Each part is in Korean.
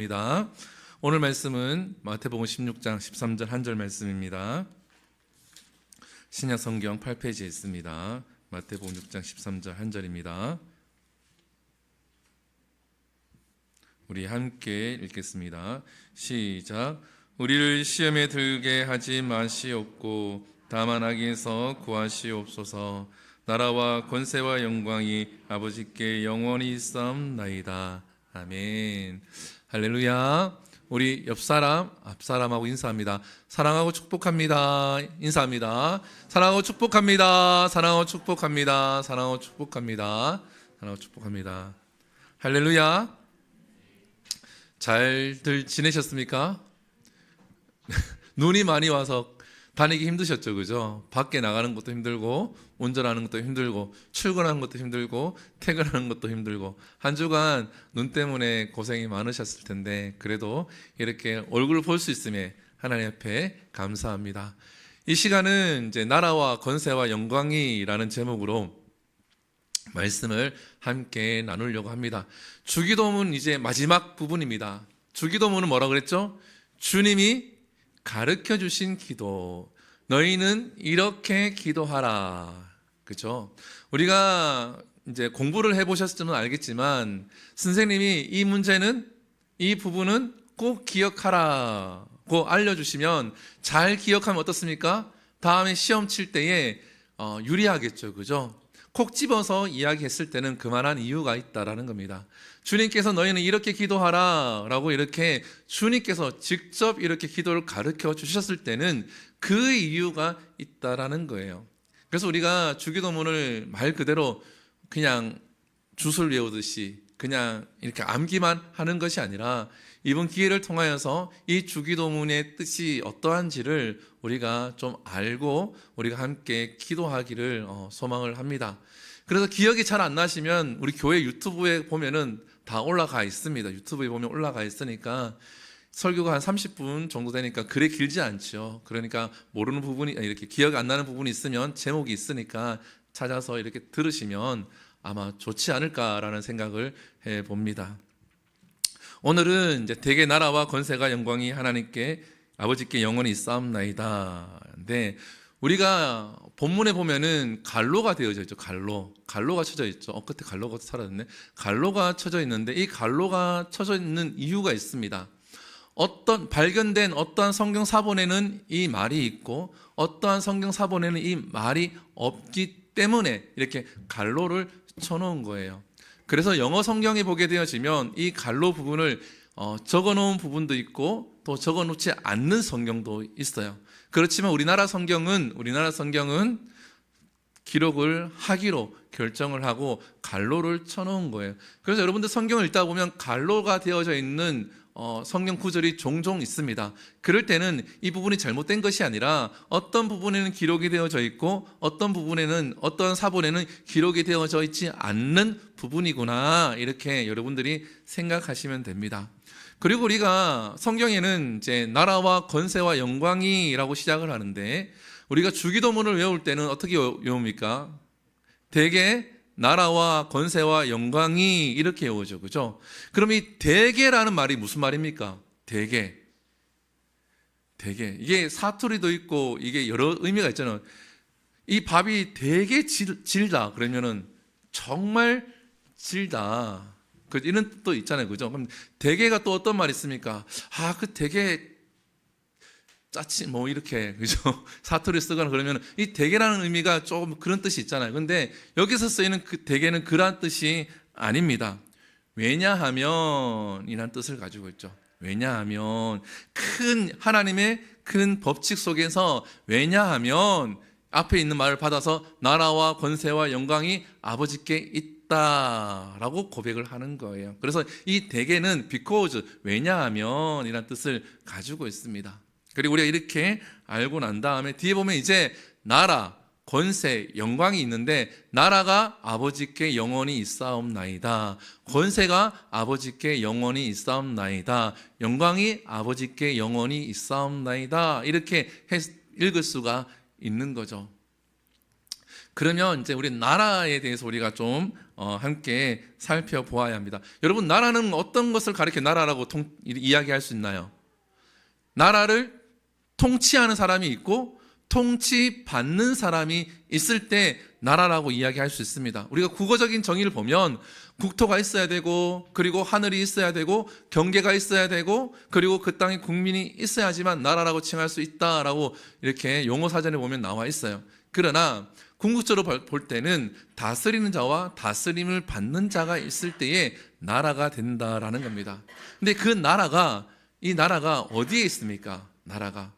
입니다. 오늘 말씀은 마태복음 16장 13절 한 절 말씀입니다. 신약 성경 8페이지에 있습니다. 마태복음 6장 13절 한 절입니다. 우리 함께 읽겠습니다. 시작. 우리를 시험에 들게 하지 마시옵고 다만 악에서 구하시옵소서. 나라와 권세와 영광이 아버지께 영원히 있사옵나이다. 아멘. 할렐루야. 우리 옆사람, 앞사람하고 인사합니다. 사랑하고 축복합니다. 인사합니다. 사랑하고 축복합니다. 사랑하고 축복합니다. 사랑하고 축복합니다. 사랑하고 축복합니다. 할렐루야. 잘들 지내셨습니까? 눈이 많이 와서 다니기 힘드셨죠, 그죠? 밖에 나가는 것도 힘들고, 운전하는 것도 힘들고, 출근하는 것도 힘들고, 퇴근하는 것도 힘들고, 한 주간 눈 때문에 고생이 많으셨을 텐데, 그래도 이렇게 얼굴을 볼 수 있음에 하나님 앞에 감사합니다. 이 시간은 이제 나라와 권세와 영광이라는 제목으로 말씀을 함께 나누려고 합니다. 주기도문 이제 마지막 부분입니다. 주기도문은 뭐라 그랬죠? 주님이 가르쳐 주신 기도, 너희는 이렇게 기도하라. 그렇죠? 우리가 이제 공부를 해보셨으면 알겠지만 선생님이 이 문제는, 이 부분은 꼭 기억하라고 알려주시면 잘 기억하면 어떻습니까? 다음에 시험 칠 때에 유리하겠죠. 그죠? 콕 집어서 이야기했을 때는 그만한 이유가 있다라는 겁니다. 주님께서 너희는 이렇게 기도하라 라고 이렇게 주님께서 직접 이렇게 기도를 가르쳐 주셨을 때는 그 이유가 있다라는 거예요. 그래서 우리가 주기도문을 말 그대로 그냥 주술 외우듯이 그냥 이렇게 암기만 하는 것이 아니라 이번 기회를 통하여서 이 주기도문의 뜻이 어떠한지를 우리가 좀 알고 우리가 함께 기도하기를 소망을 합니다. 그래서 기억이 잘 안 나시면 우리 교회 유튜브에 보면은 다 올라가 있습니다. 유튜브에 보면 올라가 있으니까 설교가 한 30분 정도 되니까 그래 길지 않죠. 그러니까 모르는 부분이, 이렇게 기억이 안 나는 부분이 있으면 제목이 있으니까 찾아서 이렇게 들으시면 아마 좋지 않을까라는 생각을 해봅니다. 오늘은 이제 대개 나라와 권세가 영광이 하나님께 아버지께 영원히 있사옵나이다. 근데 우리가 본문에 보면은 갈로가 되어져 있죠. 갈로가 쳐져 있죠. 끝에 갈로가 사라졌네. 갈로가 쳐져 있는데 이 갈로가 쳐져 있는 이유가 있습니다. 발견된 어떠한 성경 사본에는 이 말이 있고 어떠한 성경 사본에는 이 말이 없기 때문에 이렇게 갈로를 쳐놓은 거예요. 그래서 영어 성경에 보게 되어지면 이 갈로 부분을 적어놓은 부분도 있고 또 적어놓지 않는 성경도 있어요. 그렇지만 우리나라 성경은 기록을 하기로 결정을 하고 갈로를 쳐놓은 거예요. 그래서 여러분들 성경을 읽다 보면 갈로가 되어져 있는 성경 구절이 종종 있습니다. 그럴 때는 이 부분이 잘못된 것이 아니라 어떤 부분에는 기록이 되어져 있고 어떤 부분에는, 어떤 사본에는 기록이 되어져 있지 않는 부분이구나, 이렇게 여러분들이 생각하시면 됩니다. 그리고 우리가 성경에는 이제 나라와 권세와 영광이라고 시작을 하는데 우리가 주기도문을 외울 때는 어떻게 외웁니까? 대개 나라와 권세와 영광이 이렇게 외우죠. 그죠? 그럼 이 대개라는 말이 무슨 말입니까? 대개. 이게 사투리도 있고 이게 여러 의미가 있잖아요. 이 밥이 되게 질다 그러면은 정말 질다, 이런 뜻도 있잖아요. 그죠? 그럼 대개가 또 어떤 말이 있습니까? 그 대개 짜치 이렇게, 그죠? 사투리 쓰거나 그러면 이 대개라는 의미가 조금 그런 뜻이 있잖아요. 근데 여기서 쓰이는 그 대개는 그러한 뜻이 아닙니다. 왜냐하면 이란 뜻을 가지고 있죠. 왜냐하면 하나님의 큰 법칙 속에서, 왜냐하면 앞에 있는 말을 받아서 나라와 권세와 영광이 아버지께 있다라고 고백을 하는 거예요. 그래서 이 대개는 because, 왜냐하면 이란 뜻을 가지고 있습니다. 그리고 우리가 이렇게 알고 난 다음에 뒤에 보면 이제 나라, 권세, 영광이 있는데 나라가 아버지께 영원히 있사옵나이다, 권세가 아버지께 영원히 있사옵나이다, 영광이 아버지께 영원히 있사옵나이다, 이렇게 읽을 수가 있는 거죠. 그러면 이제 우리 나라에 대해서 우리가 좀 함께 살펴보아야 합니다. 여러분, 나라는 어떤 것을 가리켜 나라라고 이야기할 수 있나요? 나라를 통치하는 사람이 있고 통치받는 사람이 있을 때 나라라고 이야기할 수 있습니다. 우리가 국어적인 정의를 보면 국토가 있어야 되고, 그리고 하늘이 있어야 되고, 경계가 있어야 되고, 그리고 그 땅에 국민이 있어야지만 나라라고 칭할 수 있다라고 이렇게 용어 사전에 보면 나와 있어요. 그러나 궁극적으로 볼 때는 다스리는 자와 다스림을 받는 자가 있을 때에 나라가 된다라는 겁니다. 근데 이 나라가 어디에 있습니까? 나라가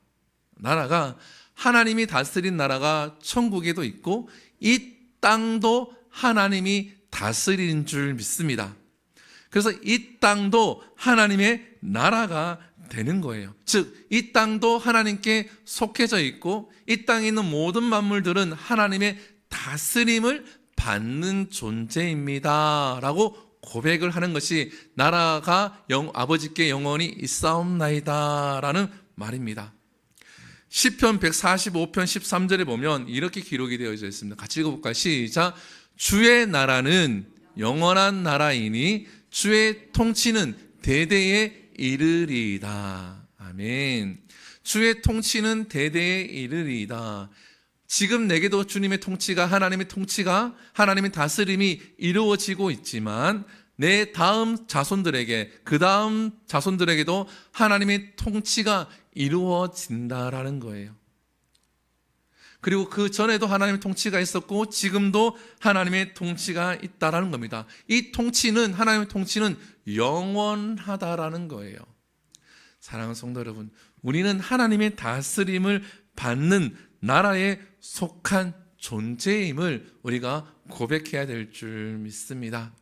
하나님이 다스린 나라가 천국에도 있고 이 땅도 하나님이 다스리는 줄 믿습니다. 그래서 이 땅도 하나님의 나라가 되는 거예요. 즉, 이 땅도 하나님께 속해져 있고 이 땅에 있는 모든 만물들은 하나님의 다스림을 받는 존재입니다 라고 고백을 하는 것이 나라가 아버지께 영원히 있사옵나이다 라는 말입니다. 시편 145편 13절에 보면 이렇게 기록이 되어져 있습니다. 같이 읽어볼까요? 시작. 주의 나라는 영원한 나라이니 주의 통치는 대대에 이르리이다. 아멘. 주의 통치는 대대에 이르리이다. 지금 내게도 주님의 통치가, 하나님의 통치가, 하나님의 다스림이 이루어지고 있지만 내 다음 자손들에게, 그 다음 자손들에게도 하나님의 통치가 이루어진다라는 거예요. 그리고 그 전에도 하나님의 통치가 있었고 지금도 하나님의 통치가 있다라는 겁니다. 이 통치는, 하나님의 통치는 영원하다라는 거예요. 사랑하는 성도 여러분, 우리는 하나님의 다스림을 받는 나라에 속한 존재임을 우리가 고백해야 될 줄 믿습니다.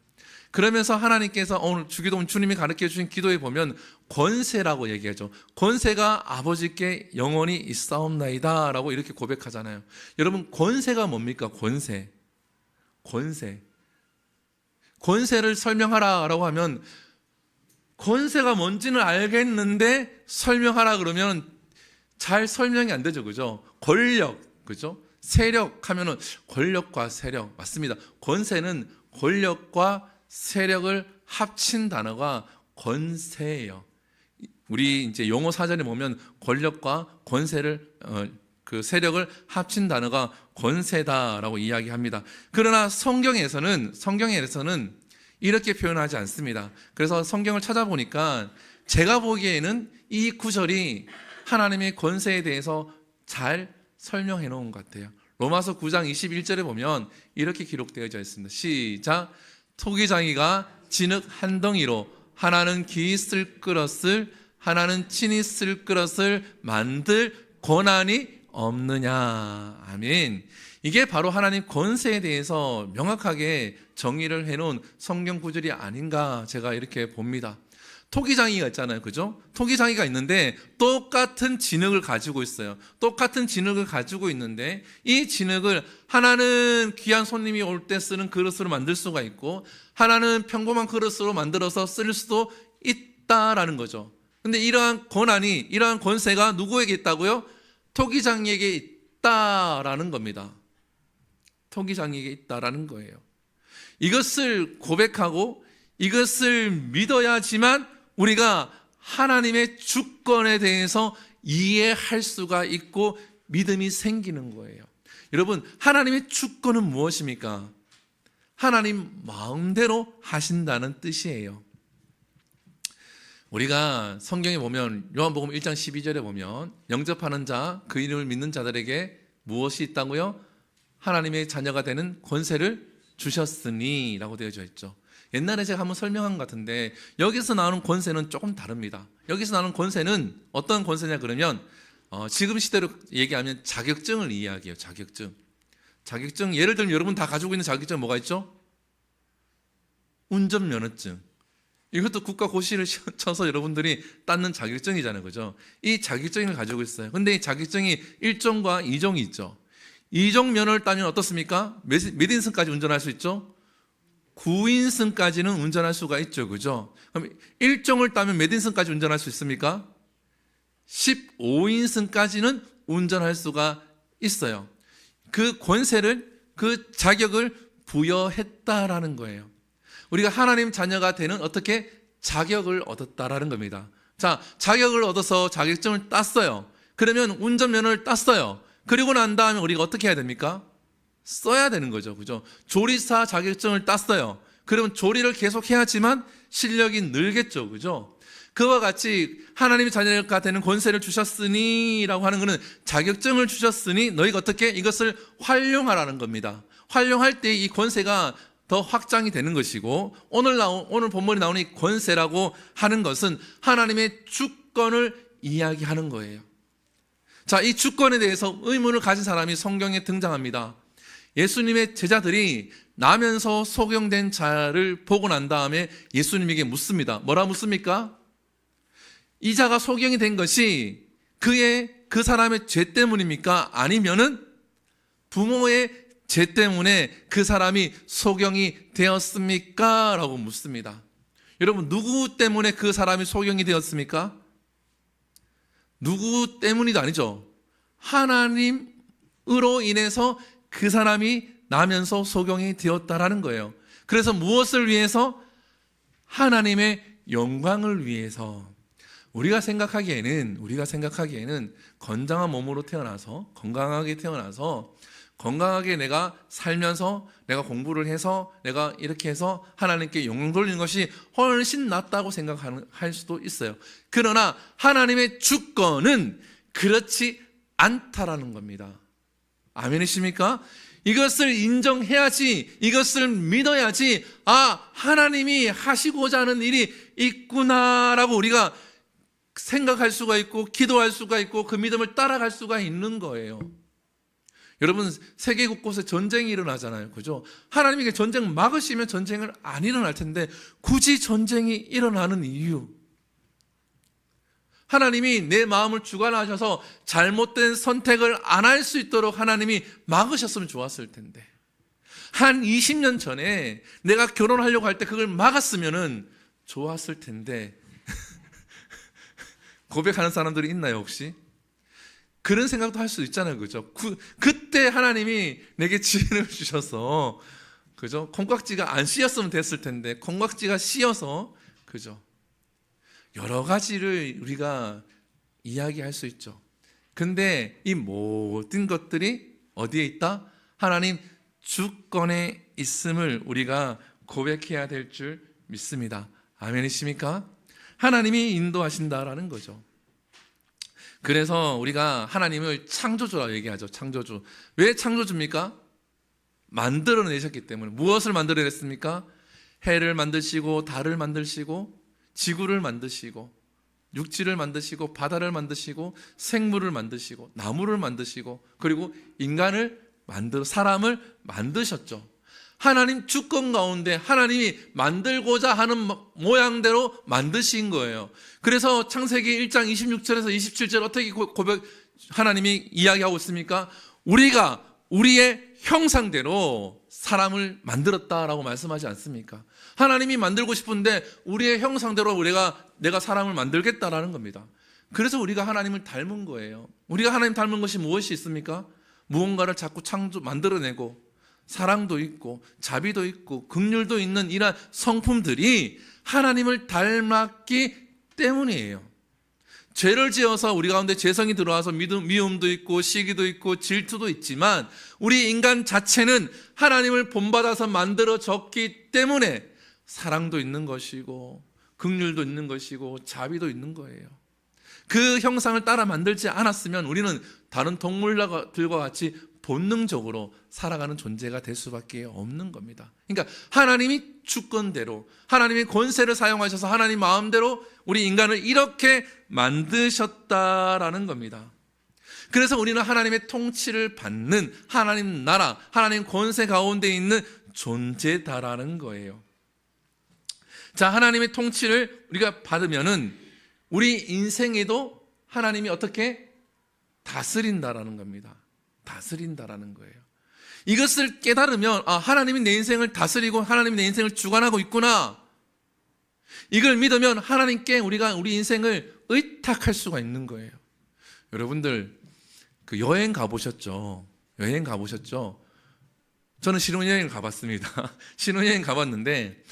그러면서 하나님께서 오늘 주기도 주님이 가르쳐 주신 기도에 보면 권세라고 얘기하죠. 권세가 아버지께 영원히 있사옵나이다 라고 이렇게 고백하잖아요. 여러분, 권세가 뭡니까? 권세를 설명하라 라고 하면 권세가 뭔지는 알겠는데 설명하라 그러면 잘 설명이 안 되죠. 그죠? 권력, 그죠? 세력 하면은 권력과 세력, 맞습니다. 권세는 권력과 세력을 합친 단어가 권세예요. 우리 이제 용어 사전에 보면 권력과 권세를 그 세력을 합친 단어가 권세다라고 이야기합니다. 그러나 성경에서는 이렇게 표현하지 않습니다. 그래서 성경을 찾아보니까 제가 보기에는 이 구절이 하나님의 권세에 대해서 잘 설명해 놓은 것 같아요. 로마서 9장 21절에 보면 이렇게 기록되어져 있습니다. 시작. 토기장이가 진흙 한 덩이로 하나는 기이 쓸 그릇을 하나는 친히 쓸 그릇을 만들 권한이 없느냐. 아멘. 이게 바로 하나님 권세에 대해서 명확하게 정의를 해놓은 성경 구절이 아닌가 제가 이렇게 봅니다. 토기장이가 있잖아요. 그죠? 토기장이가 있는데 똑같은 진흙을 가지고 있어요. 똑같은 진흙을 가지고 있는데 이 진흙을 하나는 귀한 손님이 올 때 쓰는 그릇으로 만들 수가 있고 하나는 평범한 그릇으로 만들어서 쓸 수도 있다라는 거죠. 근데 이러한 권한이, 이러한 권세가 누구에게 있다고요? 토기장이에게 있다라는 겁니다. 토기장이에게 있다라는 거예요. 이것을 고백하고 이것을 믿어야지만 우리가 하나님의 주권에 대해서 이해할 수가 있고 믿음이 생기는 거예요. 여러분, 하나님의 주권은 무엇입니까? 하나님 마음대로 하신다는 뜻이에요. 우리가 성경에 보면 요한복음 1장 12절에 보면 영접하는 자, 그 이름을 믿는 자들에게 무엇이 있다고요? 하나님의 자녀가 되는 권세를 주셨으니 라고 되어져 있죠. 옛날에 제가 한번 설명한 것 같은데 여기서 나오는 권세는 조금 다릅니다. 여기서 나오는 권세는 어떤 권세냐 그러면 지금 시대로 얘기하면 자격증을 이야기해요. 자격증, 예를 들면 여러분 다 가지고 있는 자격증 뭐가 있죠? 운전면허증. 이것도 국가 고시를 쳐서 여러분들이 땄는 자격증이잖아요. 그죠? 이 자격증을 가지고 있어요. 근데 이 자격증이 1종과 2종이 있죠. 2종 면허를 따면 어떻습니까? 몇 인승까지 운전할 수 있죠? 9인승까지는 운전할 수가 있죠. 그죠? 그럼 1종을 따면 몇 인승까지 운전할 수 있습니까? 15인승까지는 운전할 수가 있어요. 그 권세를, 그 자격을 부여했다라는 거예요. 우리가 하나님 자녀가 되는 어떻게 자격을 얻었다라는 겁니다. 자, 자격을 얻어서 자격증을 땄어요. 그러면 운전면허를 땄어요. 그리고 난 다음에 우리가 어떻게 해야 됩니까? 써야 되는 거죠. 그죠? 조리사 자격증을 땄어요. 그러면 조리를 계속 해야지만 실력이 늘겠죠. 그죠? 그와 같이 하나님의 자녀가 되는 권세를 주셨으니 라고 하는 것은 자격증을 주셨으니 너희가 어떻게 이것을 활용하라는 겁니다. 활용할 때 이 권세가 더 확장이 되는 것이고, 오늘 본문에 나오는 이 권세라고 하는 것은 하나님의 주권을 이야기하는 거예요. 자, 이 주권에 대해서 의문을 가진 사람이 성경에 등장합니다. 예수님의 제자들이 나면서 소경된 자를 보고 난 다음에 예수님에게 묻습니다. 뭐라 묻습니까? 이 자가 소경이 된 것이 그 사람의 죄 때문입니까? 아니면은 부모의 죄 때문에 그 사람이 소경이 되었습니까? 라고 묻습니다. 여러분, 누구 때문에 그 사람이 소경이 되었습니까? 누구 때문이도 아니죠. 하나님으로 인해서 그 사람이 나면서 소경이 되었다라는 거예요. 그래서 무엇을 위해서? 하나님의 영광을 위해서. 우리가 생각하기에는 건강한 몸으로 태어나서, 건강하게 태어나서, 건강하게 내가 살면서, 내가 공부를 해서, 내가 이렇게 해서 하나님께 영광 돌리는 것이 훨씬 낫다고 생각할 수도 있어요. 그러나 하나님의 주권은 그렇지 않다라는 겁니다. 아멘이십니까? 이것을 인정해야지, 이것을 믿어야지, 하나님이 하시고자 하는 일이 있구나라고 우리가 생각할 수가 있고, 기도할 수가 있고, 그 믿음을 따라갈 수가 있는 거예요. 여러분, 세계 곳곳에 전쟁이 일어나잖아요. 그죠? 하나님이 전쟁 막으시면 전쟁을 안 일어날 텐데, 굳이 전쟁이 일어나는 이유. 하나님이 내 마음을 주관하셔서 잘못된 선택을 안 할 수 있도록 하나님이 막으셨으면 좋았을 텐데, 한 20년 전에 내가 결혼하려고 할 때 그걸 막았으면 좋았을 텐데, 고백하는 사람들이 있나요, 혹시? 그런 생각도 할 수 있잖아요. 그죠? 그때 하나님이 내게 지혜를 주셔서, 그죠? 콩깍지가 안 씌었으면 됐을 텐데, 콩깍지가 씌어서, 그죠? 여러 가지를 우리가 이야기할 수 있죠. 근데 이 모든 것들이 어디에 있다? 하나님 주권에 있음을 우리가 고백해야 될 줄 믿습니다. 아멘이십니까? 하나님이 인도하신다라는 거죠. 그래서 우리가 하나님을 창조주라고 얘기하죠. 창조주. 왜 창조주입니까? 만들어내셨기 때문에. 무엇을 만들어냈습니까? 해를 만드시고, 달을 만드시고, 지구를 만드시고, 육지를 만드시고, 바다를 만드시고, 생물을 만드시고, 나무를 만드시고, 그리고 사람을 만드셨죠. 하나님 주권 가운데 하나님이 만들고자 하는 모양대로 만드신 거예요. 그래서 창세기 1장 26절에서 27절 어떻게 하나님이 이야기하고 있습니까? 우리가 우리의 형상대로 사람을 만들었다라고 말씀하지 않습니까? 하나님이 만들고 싶은데 우리의 형상대로 내가 사람을 만들겠다라는 겁니다. 그래서 우리가 하나님을 닮은 거예요. 우리가 하나님 닮은 것이 무엇이 있습니까? 무언가를 자꾸 만들어내고, 사랑도 있고 자비도 있고 긍휼도 있는 이러한 성품들이 하나님을 닮았기 때문이에요. 죄를 지어서 우리 가운데 죄성이 들어와서 미움도 있고 시기도 있고 질투도 있지만, 우리 인간 자체는 하나님을 본받아서 만들어졌기 때문에 사랑도 있는 것이고 긍휼도 있는 것이고 자비도 있는 거예요. 그 형상을 따라 만들지 않았으면 우리는 다른 동물들과 같이 본능적으로 살아가는 존재가 될 수밖에 없는 겁니다. 그러니까 하나님이 주권대로, 하나님의 권세를 사용하셔서 하나님 마음대로 우리 인간을 이렇게 만드셨다라는 겁니다. 그래서 우리는 하나님의 통치를 받는 하나님 나라, 하나님 권세 가운데 있는 존재다라는 거예요. 자, 하나님의 통치를 우리가 받으면은 우리 인생에도 하나님이 어떻게 다스린다라는 겁니다. 다스린다라는 거예요. 이것을 깨달으면, 하나님이 내 인생을 다스리고 하나님이 내 인생을 주관하고 있구나. 이걸 믿으면 하나님께 우리가 우리 인생을 의탁할 수가 있는 거예요. 여러분들 여행 가보셨죠? 저는 신혼여행을 가봤습니다. 신혼여행 가봤는데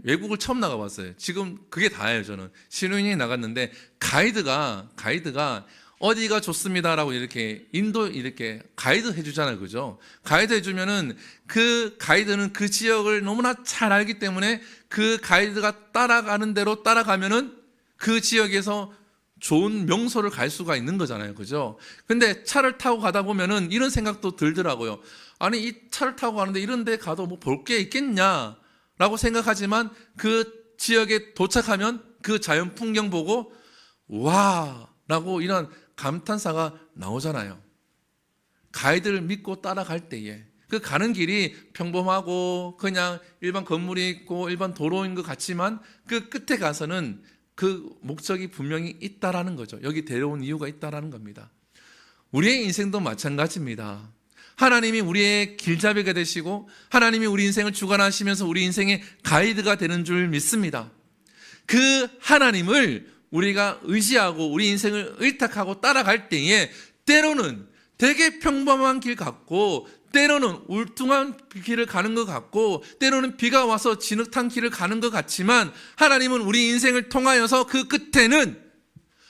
외국을 처음 나가봤어요. 지금 그게 다예요. 저는 신혼여행 나갔는데 가이드가 어디가 좋습니다라고 이렇게 이렇게 가이드 해주잖아요, 그죠? 가이드 해주면은 그 가이드는 그 지역을 너무나 잘 알기 때문에 그 가이드가 따라가는 대로 따라가면은 그 지역에서 좋은 명소를 갈 수가 있는 거잖아요, 그죠? 근데 차를 타고 가다 보면은 이런 생각도 들더라고요. 아니, 이 차를 타고 가는데 이런 데 가도 뭐 볼 게 있겠냐라고 생각하지만 그 지역에 도착하면 그 자연 풍경 보고 와! 라고 이런 감탄사가 나오잖아요. 가이드를 믿고 따라갈 때에 그 가는 길이 평범하고 그냥 일반 건물이 있고 일반 도로인 것 같지만 그 끝에 가서는 그 목적이 분명히 있다라는 거죠. 여기 데려온 이유가 있다라는 겁니다. 우리의 인생도 마찬가지입니다. 하나님이 우리의 길잡이가 되시고 하나님이 우리 인생을 주관하시면서 우리 인생의 가이드가 되는 줄 믿습니다. 그 하나님을 우리가 의지하고 우리 인생을 의탁하고 따라갈 때에 때로는 되게 평범한 길 같고 때로는 울퉁한 길을 가는 것 같고 때로는 비가 와서 진흙탕 길을 가는 것 같지만 하나님은 우리 인생을 통하여서 그 끝에는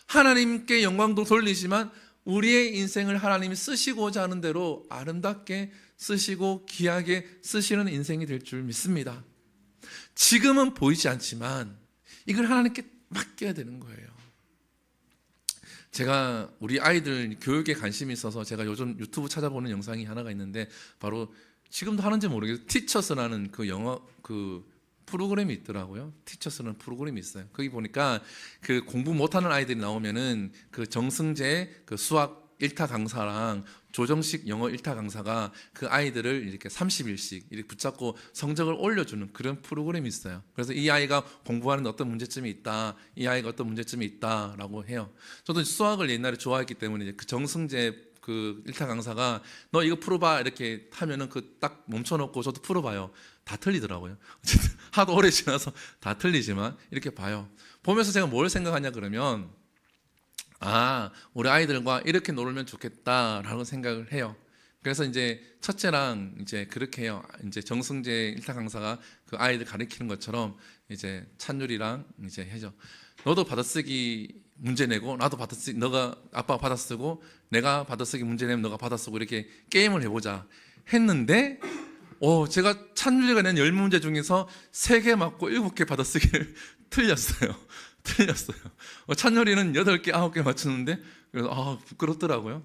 하나님께 영광도 돌리지만 우리의 인생을 하나님이 쓰시고자 하는 대로 아름답게 쓰시고 귀하게 쓰시는 인생이 될 줄 믿습니다. 지금은 보이지 않지만 이걸 하나님께 맡겨야 되는 거예요. 제가 우리 아이들 교육에 관심이 있어서 제가 요즘 유튜브 찾아보는 영상이 하나가 있는데 바로 지금도 하는지 모르겠어요. 티처스라는 그 영어 그 프로그램이 있더라고요. 티처스라는 프로그램이 있어요. 거기 보니까 그 공부 못하는 아이들이 나오면은 그 정승재 그 수학 1타 강사랑 조정식 영어 1타 강사가 그 아이들을 이렇게 30일씩 이렇게 붙잡고 성적을 올려주는 그런 프로그램이 있어요. 그래서 이 아이가 공부하는 어떤 문제점이 있다, 이 아이가 어떤 문제점이 있다라고 해요. 저도 수학을 옛날에 좋아했기 때문에 이제 그 정승재 그 1타 강사가 너 이거 풀어봐 이렇게 하면은 그 딱 멈춰놓고 저도 풀어봐요. 다 틀리더라고요. 어쨌든 하도 오래 지나서 다 틀리지만 이렇게 봐요. 보면서 제가 뭘 생각하냐 그러면 우리 아이들과 이렇게 놀면 좋겠다라고 생각을 해요. 그래서 이제 첫째랑 이제 그렇게 해요. 이제 정승재 1타 강사가 그 아이들 가르치는 것처럼 이제 찬율이랑 이제 해죠. 너도 받아쓰기 문제 내고 나도 받아쓰기 너가 아빠가 받아쓰고 내가 받아쓰기 문제 내면 너가 받아쓰고 이렇게 게임을 해보자 했는데 제가 찬율이가 낸 10문제 중에서 3개 맞고 7개 받아쓰기를 틀렸어요. 찬열이는 8개, 9개 맞추는데, 그래서, 부끄럽더라고요.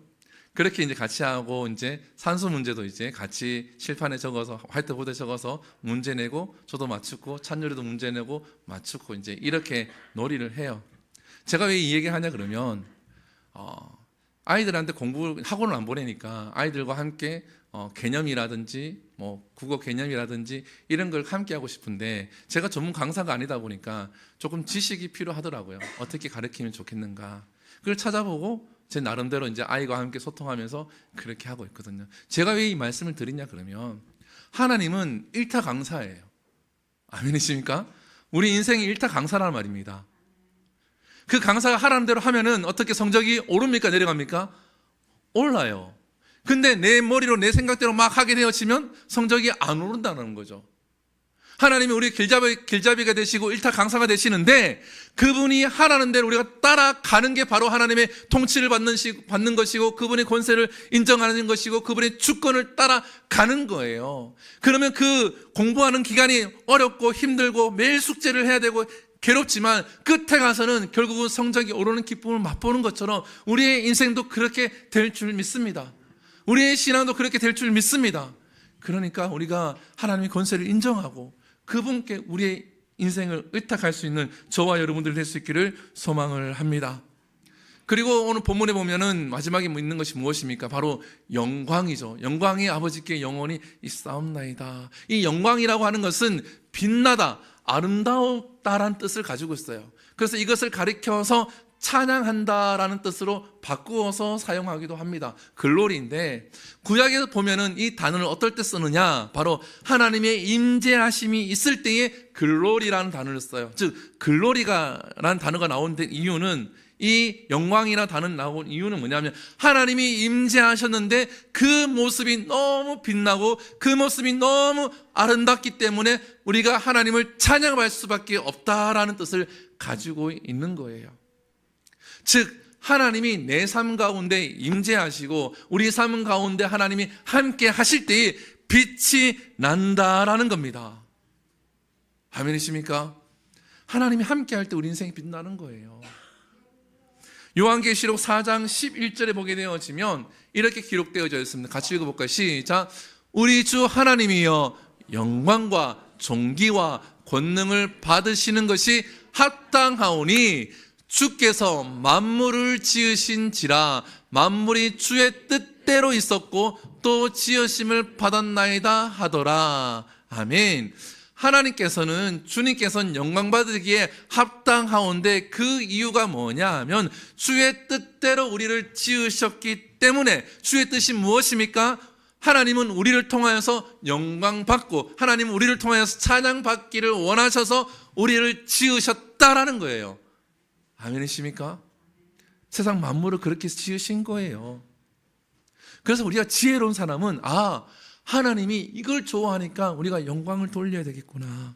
그렇게 이제 같이 하고, 이제 산수 문제도 이제 같이 칠판에 적어서, 화이트보드에 적어서 문제 내고, 저도 맞추고, 찬열이도 문제 내고, 맞추고, 이제 이렇게 놀이를 해요. 제가 왜 이 얘기 하냐 그러면, 아이들한테 학원을 안 보내니까 아이들과 함께 개념이라든지 뭐 국어 개념이라든지 이런 걸 함께 하고 싶은데 제가 전문 강사가 아니다 보니까 조금 지식이 필요하더라고요. 어떻게 가르치면 좋겠는가 그걸 찾아보고 제 나름대로 이제 아이와 함께 소통하면서 그렇게 하고 있거든요. 제가 왜 이 말씀을 드리냐 그러면 하나님은 1타 강사예요. 아멘이십니까? 우리 인생이 1타 강사라는 말입니다. 그 강사가 하라는 대로 하면은 어떻게 성적이 오릅니까? 내려갑니까? 올라요. 근데 내 머리로 내 생각대로 막 하게 되어지면 성적이 안 오른다는 거죠. 하나님이 우리 길잡이가 되시고 1타 강사가 되시는데 그분이 하라는 대로 우리가 따라가는 게 바로 하나님의 통치를 받는 것이고 그분의 권세를 인정하는 것이고 그분의 주권을 따라가는 거예요. 그러면 그 공부하는 기간이 어렵고 힘들고 매일 숙제를 해야 되고 괴롭지만 끝에 가서는 결국은 성적이 오르는 기쁨을 맛보는 것처럼 우리의 인생도 그렇게 될 줄 믿습니다. 우리의 신앙도 그렇게 될 줄 믿습니다. 그러니까 우리가 하나님의 권세를 인정하고 그분께 우리의 인생을 의탁할 수 있는 저와 여러분들 될 수 있기를 소망을 합니다. 그리고 오늘 본문에 보면은 마지막에 있는 것이 무엇입니까? 바로 영광이죠. 영광이 아버지께 영원히 있사옵나이다. 이 영광이라고 하는 것은 빛나다, 아름다웠다란 뜻을 가지고 있어요. 그래서 이것을 가리켜서 찬양한다라는 뜻으로 바꾸어서 사용하기도 합니다. 글로리인데 구약에서 보면은 이 단어를 어떨 때 쓰느냐, 바로 하나님의 임재하심이 있을 때에 글로리라는 단어를 써요. 즉 글로리가라는 단어가 나온 이유는, 이 영광이나 단어 나온 이유는 뭐냐면, 하나님이 임재하셨는데 그 모습이 너무 빛나고 그 모습이 너무 아름답기 때문에 우리가 하나님을 찬양할 수밖에 없다라는 뜻을 가지고 있는 거예요. 즉 하나님이 내 삶 가운데 임재하시고 우리 삶 가운데 하나님이 함께 하실 때에 빛이 난다라는 겁니다. 아멘이십니까? 하나님이 함께 할 때 우리 인생이 빛나는 거예요. 요한계시록 4장 11절에 보게 되어지면 이렇게 기록되어져 있습니다. 같이 읽어볼까요? 시작. 우리 주 하나님이여 영광과 존귀와 권능을 받으시는 것이 합당하오니 주께서 만물을 지으신지라 만물이 주의 뜻대로 있었고 또 지으심을 받았나이다 하더라. 아멘. 하나님께서는, 주님께서는 영광 받으기에 합당하온데 그 이유가 뭐냐 하면, 주의 뜻대로 우리를 지으셨기 때문에. 주의 뜻이 무엇입니까? 하나님은 우리를 통하여서 영광 받고 하나님은 우리를 통하여서 찬양 받기를 원하셔서 우리를 지으셨다라는 거예요. 아멘이십니까? 세상 만물을 그렇게 지으신 거예요. 그래서 우리가 지혜로운 사람은, 하나님이 이걸 좋아하니까 우리가 영광을 돌려야 되겠구나.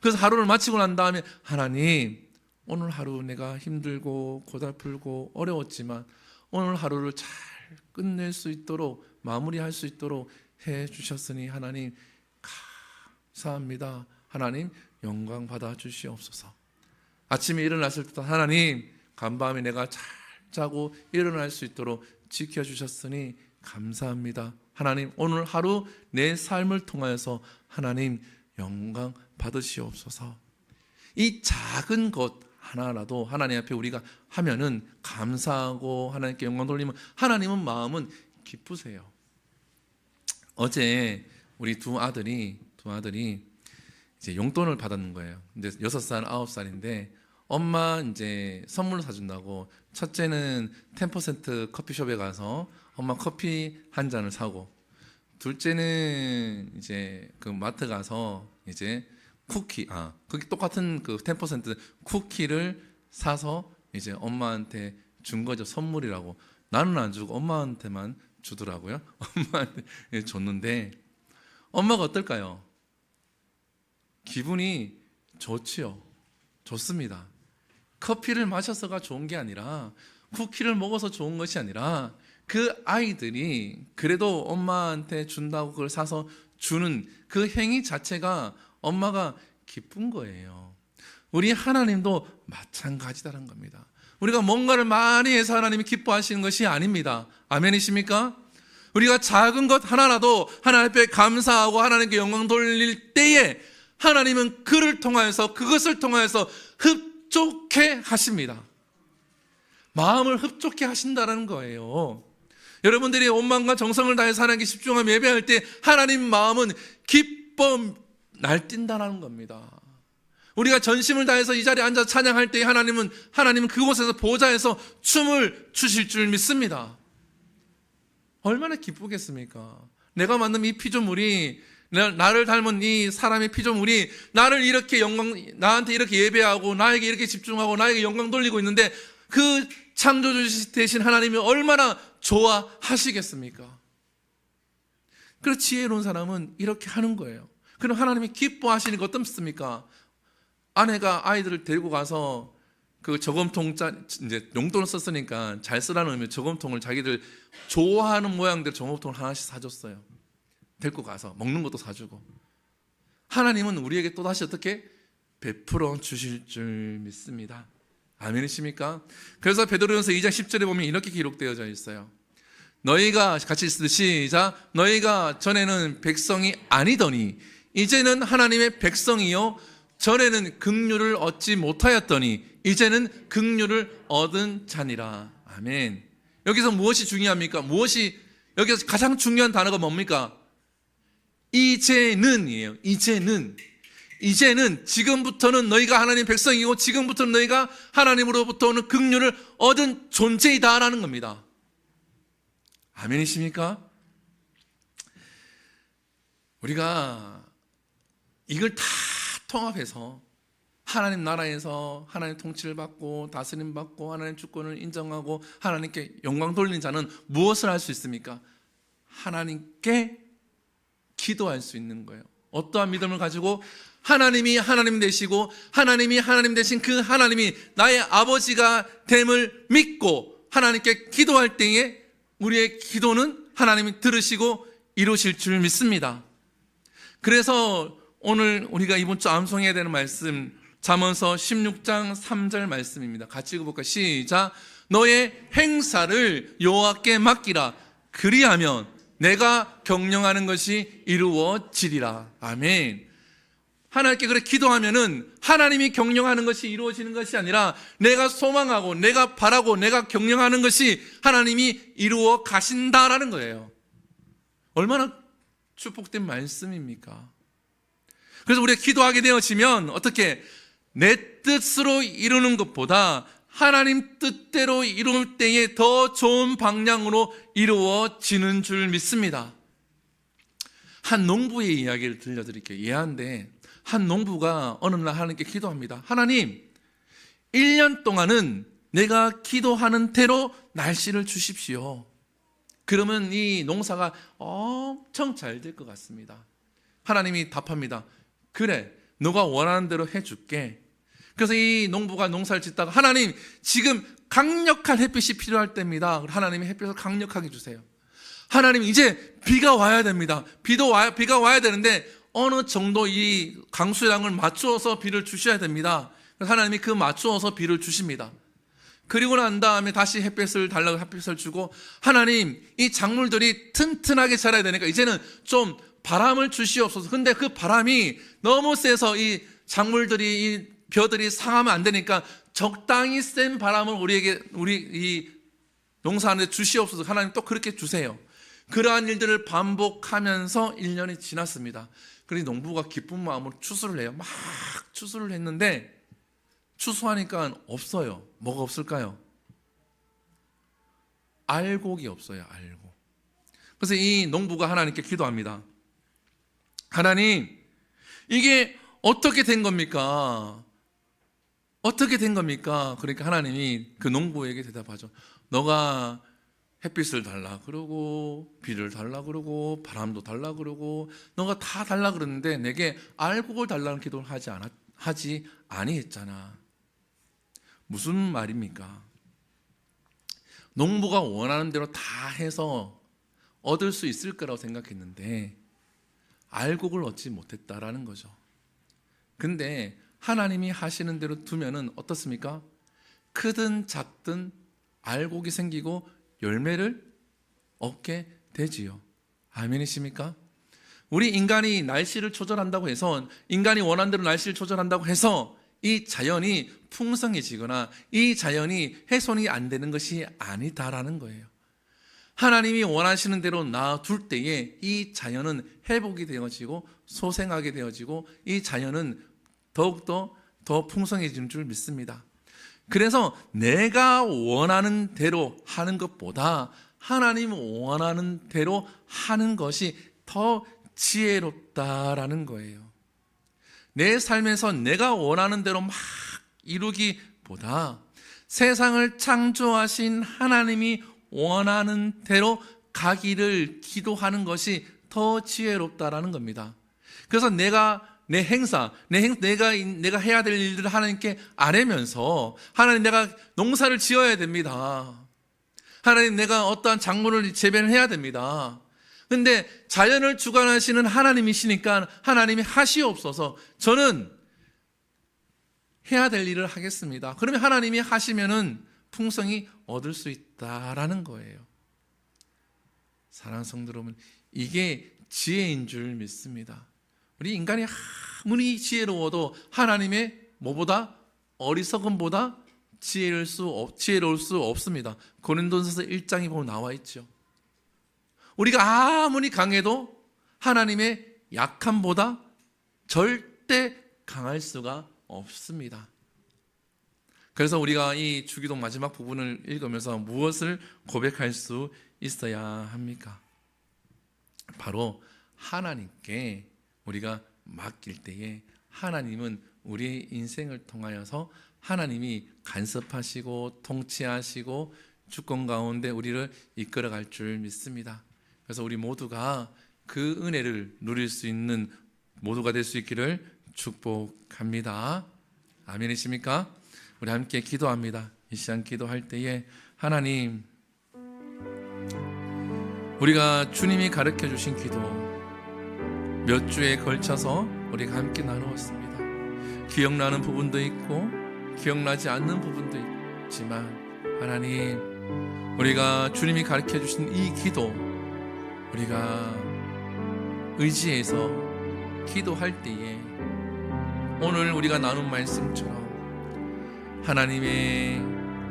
그래서 하루를 마치고 난 다음에, 하나님 오늘 하루 내가 힘들고 고달프고 어려웠지만 오늘 하루를 잘 끝낼 수 있도록, 마무리할 수 있도록 해 주셨으니 하나님 감사합니다. 하나님 영광 받아 주시옵소서. 아침에 일어났을 때 하나님 간밤에 내가 잘 자고 일어날 수 있도록 지켜주셨으니 감사합니다. 하나님 오늘 하루 내 삶을 통하여서 하나님 영광 받으시옵소서. 이 작은 것 하나라도 하나님 앞에 우리가 하면은 감사하고 하나님께 영광 돌리면 하나님은 마음은 기쁘세요. 어제 우리 두 아들이 이제 용돈을 받았는 거예요. 근데 6살, 9살인데 엄마 이제 선물을 사준다고, 첫째는 10% 커피숍에 가서 엄마 커피 한 잔을 사고, 둘째는 이제 그 마트 가서 이제 쿠키, 그게 똑같은 그 10% 쿠키를 사서 이제 엄마한테 준 거죠. 선물이라고. 나는 안 주고 엄마한테만 주더라고요. 엄마한테 줬는데 엄마가 어떨까요? 기분이 좋지요. 좋습니다. 커피를 마셔서가 좋은 게 아니라, 쿠키를 먹어서 좋은 것이 아니라, 그 아이들이 그래도 엄마한테 준다고 그걸 사서 주는 그 행위 자체가 엄마가 기쁜 거예요. 우리 하나님도 마찬가지다는 겁니다. 우리가 뭔가를 많이 해서 하나님이 기뻐하시는 것이 아닙니다. 아멘이십니까? 우리가 작은 것 하나라도 하나님 앞에 감사하고 하나님께 영광 돌릴 때에 하나님은 그것을 통하여서 흡족해 하십니다. 마음을 흡족해 하신다는 거예요. 여러분들이 온 마음과 정성을 다해서 하나님께 집중하며 예배할 때 하나님 마음은 기뻐 날뛴다는 겁니다. 우리가 전심을 다해서 이 자리에 앉아 찬양할 때 하나님은 그곳에서 보좌에서 춤을 추실 줄 믿습니다. 얼마나 기쁘겠습니까? 내가 만든 이 피조물이, 나를 닮은 이 사람의 피조물이 나를 이렇게 나한테 이렇게 예배하고 나에게 이렇게 집중하고 나에게 영광 돌리고 있는데, 그 창조주 되신 하나님이 얼마나 좋아하시겠습니까? 그래서 지혜로운 사람은 이렇게 하는 거예요. 그럼 하나님이 기뻐하시니까 어떻습니까? 아내가 아이들을 데리고 가서 그 저금통 이제 용돈을 썼으니까 잘 쓰라는 의미로 저금통을, 자기들 좋아하는 모양대로 저금통을 하나씩 사줬어요. 데리고 가서 먹는 것도 사주고. 하나님은 우리에게 또다시 어떻게 베풀어 주실 줄 믿습니다. 아멘이십니까? 그래서 베드로전서 2장 10절에 보면 이렇게 기록되어져 있어요. 너희가, 같이 쓰듯이 시작. 너희가 전에는 백성이 아니더니 이제는 하나님의 백성이요 전에는 긍휼을 얻지 못하였더니 이제는 긍휼을 얻은 자니라. 아멘. 여기서 무엇이 중요합니까? 여기서 가장 중요한 단어가 뭡니까? 이제는이에요. 이제는 지금부터는 너희가 하나님 백성이고 지금부터는 너희가 하나님으로부터 오는 긍휼을 얻은 존재이다라는 겁니다. 아멘이십니까? 우리가 이걸 다 통합해서 하나님 나라에서 하나님 통치를 받고 다스림 받고 하나님 주권을 인정하고 하나님께 영광 돌리는 자는 무엇을 할 수 있습니까? 하나님께 기도할 수 있는 거예요. 어떠한 믿음을 가지고 하나님이 하나님 되시고 하나님이 하나님 되신 그 하나님이 나의 아버지가 됨을 믿고 하나님께 기도할 때에 우리의 기도는 하나님이 들으시고 이루실 줄 믿습니다. 그래서 오늘 우리가 이번 주 암송해야 되는 말씀 잠언서 16장 3절 말씀입니다. 같이 읽어볼까요? 시작. 너의 행사를 여호와께 맡기라. 그리하면 내가 경영하는 것이 이루어지리라. 아멘. 하나님께 그렇게 기도하면은 하나님이 경영하는 것이 이루어지는 것이 아니라 내가 소망하고 내가 바라고 내가 경영하는 것이 하나님이 이루어 가신다라는 거예요. 얼마나 축복된 말씀입니까? 그래서 우리가 기도하게 되어지면 어떻게 내 뜻으로 이루는 것보다 하나님 뜻대로 이룰 때에 더 좋은 방향으로 이루어지는 줄 믿습니다. 한 농부의 이야기를 들려드릴게요. 예한데 한 농부가 어느 날 하나님께 기도합니다. 하나님, 1년 동안은 내가 기도하는 대로 날씨를 주십시오. 그러면 이 농사가 엄청 잘 될 것 같습니다. 하나님이 답합니다. 그래, 너가 원하는 대로 해줄게. 그래서 이 농부가 농사를 짓다가 하나님, 지금 강력한 햇빛이 필요할 때입니다. 하나님이 햇빛을 강력하게 주세요. 하나님, 이제 비가 와야 됩니다. 비가 와야 되는데 어느 정도 이 강수량을 맞추어서 비를 주셔야 됩니다. 그래서 하나님이 그 맞추어서 비를 주십니다. 그리고 난 다음에 다시 햇빛을 달라고 햇빛을 주고 하나님, 이 작물들이 튼튼하게 자라야 되니까 이제는 좀 바람을 주시옵소서. 근데 그 바람이 너무 세서 이 작물들이 이 벼들이 상하면 안 되니까 적당히 센 바람을 우리 이 농사하는 데 주시옵소서. 하나님 또 그렇게 주세요. 그러한 일들을 반복하면서 1년이 지났습니다. 그래서 농부가 기쁜 마음으로 추수를 해요. 막 추수를 했는데 추수하니까 없어요. 뭐가 없을까요? 알곡이 없어요. 알곡. 그래서 이 농부가 하나님께 기도합니다. 하나님, 이게 어떻게 된 겁니까? 어떻게 된 겁니까? 그러니까 하나님이 그 농부에게 대답하죠. 너가 햇빛을 달라 그러고 비를 달라 그러고 바람도 달라 그러고 너가 다 달라 그러는데 내게 알곡을 달라는 기도를 하지 아니했잖아. 무슨 말입니까? 농부가 원하는 대로 다 해서 얻을 수 있을 거라고 생각했는데 알곡을 얻지 못했다라는 거죠. 근데 하나님이 하시는 대로 두면은 어떻습니까? 크든 작든 알곡이 생기고 열매를 얻게 되지요. 아멘이십니까? 우리 인간이 날씨를 조절한다고 해서 인간이 원하는 대로 날씨를 조절한다고 해서 이 자연이 풍성해지거나 이 자연이 훼손이 안 되는 것이 아니다라는 거예요. 하나님이 원하시는 대로 놔둘 때에 이 자연은 회복이 되어지고 소생하게 되어지고 이 자연은 더욱더 더 풍성해지는 줄 믿습니다. 그래서 내가 원하는 대로 하는 것보다 하나님 원하는 대로 하는 것이 더 지혜롭다라는 거예요. 내 삶에서 내가 원하는 대로 막 이루기보다 세상을 창조하신 하나님이 원하는 대로 가기를 기도하는 것이 더 지혜롭다라는 겁니다. 그래서 내가 내 행사, 내가 해야 될 일들을 하나님께 아뢰면서 하나님, 내가 농사를 지어야 됩니다. 하나님, 내가 어떠한 작물을 재배를 해야 됩니다. 근데 자연을 주관하시는 하나님이시니까 하나님이 하시옵소서. 저는 해야 될 일을 하겠습니다. 그러면 하나님이 하시면은 풍성이 얻을 수 있다라는 거예요. 사랑하는 성도 여러분, 이게 지혜인 줄 믿습니다. 우리 인간이 아무리 지혜로워도 하나님의 뭐보다 어리석음보다 지혜로울 수 없습니다. 고린도전서 1장에 보면 나와 있죠. 우리가 아무리 강해도 하나님의 약함보다 절대 강할 수가 없습니다. 그래서 우리가 이 주기도 마지막 부분을 읽으면서 무엇을 고백할 수 있어야 합니까? 바로 하나님께 우리가 맡길 때에 하나님은 우리의 인생을 통하여서 하나님이 간섭하시고 통치하시고 주권 가운데 우리를 이끌어갈 줄 믿습니다. 그래서 우리 모두가 그 은혜를 누릴 수 있는 모두가 될 수 있기를 축복합니다. 아멘이십니까? 우리 함께 기도합니다. 이 시간 기도할 때에 하나님, 우리가 주님이 가르쳐 주신 기도 몇 주에 걸쳐서 우리가 함께 나누었습니다. 기억나는 부분도 있고 기억나지 않는 부분도 있지만 하나님, 우리가 주님이 가르쳐 주신 이 기도 우리가 의지해서 기도할 때에 오늘 우리가 나눈 말씀처럼 하나님의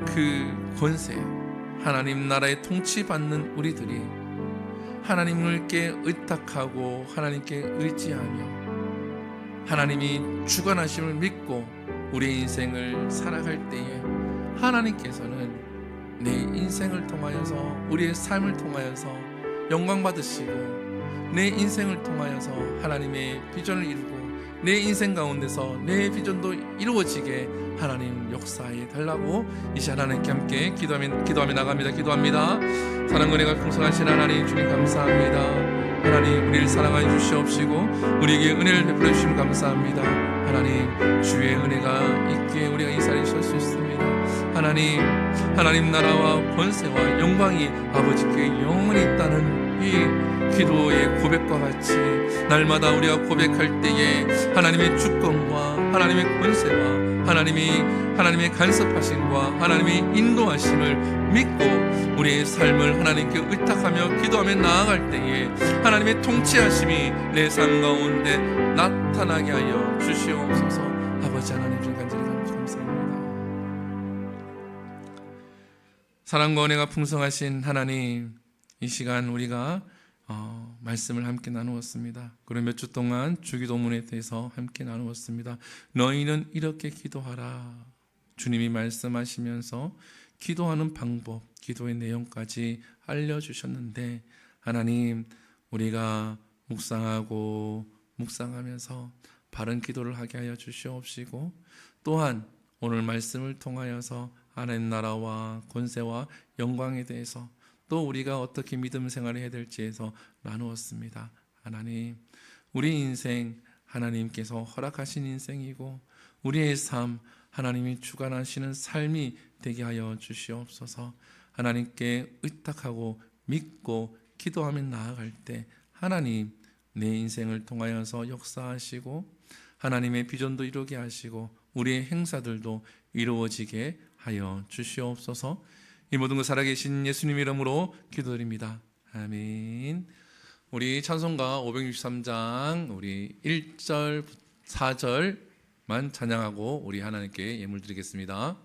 그 권세, 하나님 나라의 통치받는 우리들이 하나님께 의탁하고 하나님께 의지하며 하나님이 주관하심을 믿고 우리의 인생을 살아갈 때에 하나님께서는 내 인생을 통하여서 우리의 삶을 통하여서 영광 받으시고 내 인생을 통하여서 하나님의 비전을 이루고 내 인생 가운데서 내 비전도 이루어지게 하나님 역사해 달라고 이 시간 하나님께 함께 기도하며 나갑니다. 기도합니다. 사랑과 은혜가 풍성하신 하나님 주님 감사합니다. 하나님 우리를 사랑하여 주시옵시고 우리에게 은혜를 베풀어 주시면 감사합니다. 하나님 주의 은혜가 있기에 우리가 이 자리에 설 수 있습니다. 하나님 나라와 권세와 영광이 아버지께 영원히 있다는 이 기도의 고백과 같이 날마다 우리가 고백할 때에 하나님의 주권과 하나님의 권세와 하나님의 간섭하심과 하나님의 인도하심을 믿고 우리의 삶을 하나님께 의탁하며 기도하며 나아갈 때에 하나님의 통치하심이 내 삶 가운데 나타나게 하여 주시옵소서. 아버지 하나님 주 간절히 감사합니다. 사랑과 은혜가 풍성하신 하나님, 이 시간 우리가 말씀을 함께 나누었습니다. 그리고 몇 주 동안 주기도문에 대해서 함께 나누었습니다. 너희는 이렇게 기도하라. 주님이 말씀하시면서 기도하는 방법, 기도의 내용까지 알려주셨는데 하나님, 우리가 묵상하면서 바른 기도를 하게 하여 주시옵시고 또한 오늘 말씀을 통하여서 하나님 나라와 권세와 영광에 대해서 또 우리가 어떻게 믿음 생활을 해야 될지에서 나누었습니다. 하나님, 우리 인생 하나님께서 허락하신 인생이고 우리의 삶 하나님이 주관하시는 삶이 되게 하여 주시옵소서. 하나님께 의탁하고 믿고 기도하며 나아갈 때 하나님 내 인생을 통하여서 역사하시고 하나님의 비전도 이루게 하시고 우리의 행사들도 이루어지게 하여 주시옵소서. 이 모든 것 살아계신 예수님 이름으로 기도드립니다. 아멘. 우리 찬송가 563장 우리 1절 4절만 찬양하고 우리 하나님께 예물 드리겠습니다.